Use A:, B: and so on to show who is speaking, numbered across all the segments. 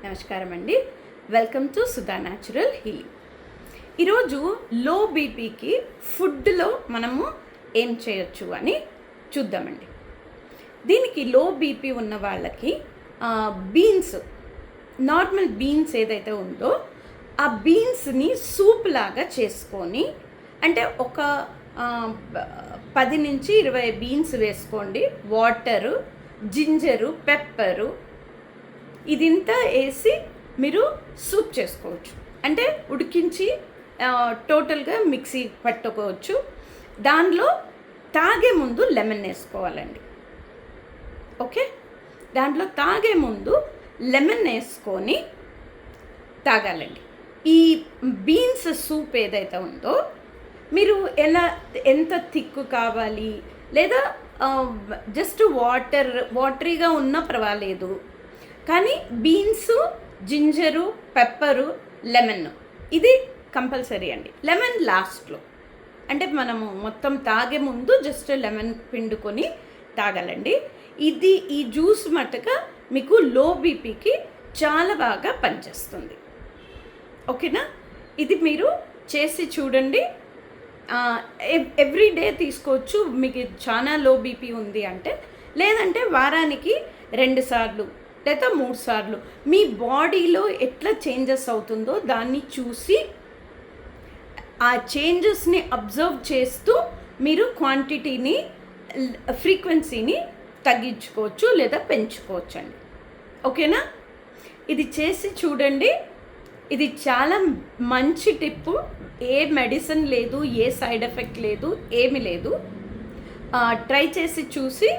A: నమస్కారం అండి. Welcome to Sudha natural healing. ఈరోజు లో బీపీకి ఫుడ్లో మనము ఏం చేయొచ్చు అని చూద్దామండి. దీనికి లో బీపీ ఉన్న వాళ్ళకి బీన్స్, నార్మల్ బీన్స్ ఏదైతే ఉందో ఆ బీన్స్ని సూప్ లాగా చేసుకొని, అంటే ఒక 10 నుంచి 20 బీన్స్ వేసుకోండి. వాటరు, జింజరు, పెప్పరు ఇదింతా వేసి మీరు సూప్ చేసుకోవచ్చు. అంటే ఉడికించి టోటల్గా మిక్సీ పట్టుకోవచ్చు. దానిలో తాగే ముందు లెమన్ వేసుకోవాలండి. ఓకే, దాంట్లో తాగే ముందు లెమన్ వేసుకొని తాగాలండి. ఈ బీన్స్ సూప్ ఏదైతే ఉందో మీరు ఎంత థిక్ కావాలి, లేదా జస్ట్ వాటరీగా ఉన్నా పర్వాలేదు, కానీ బీన్స్, జింజరు, పెప్పరు, లెమన్ ఇది కంపల్సరీ అండి. లెమన్ లాస్ట్లో, అంటే మనము మొత్తం తాగే ముందు జస్ట్ లెమన్ పిండుకొని తాగాలండి. ఈ జ్యూస్ మట్టుగా మీకు లో బీపీకి చాలా బాగా పనిచేస్తుంది. ఓకేనా? ఇది మీరు చేసి చూడండి. ఎవ్రీ డే తీసుకోవచ్చు మీకు చాలా లో బీపీ ఉంది అంటే. లేదంటే వారానికి 2 సార్లు లేదా 3 సార్లు మీ బాడీలో ఎట్లా చేంజెస్ అవుతుందో దాన్ని చూసి ఆ చేంజెస్ని అబ్జర్వ్ చేస్తూ మీరు క్వాంటిటీని, ఫ్రీక్వెన్సీని తగ్గించుకోవచ్చు లేదా పెంచుకోవచ్చు అండి. ఓకేనా? ఇది చేసి చూడండి. ఇది చాలా మంచి టిప్పు. ఏ మెడిసిన్ లేదు, ఏ సైడ్ ఎఫెక్ట్ లేదు, ఏమీ లేదు. ట్రై చేసి చూసి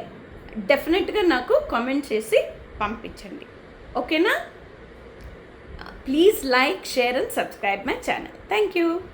A: డెఫినెట్గా నాకు కామెంట్ చేసి పంపించండి. ఓకేనా? Please like, share and subscribe my channel. Thank you.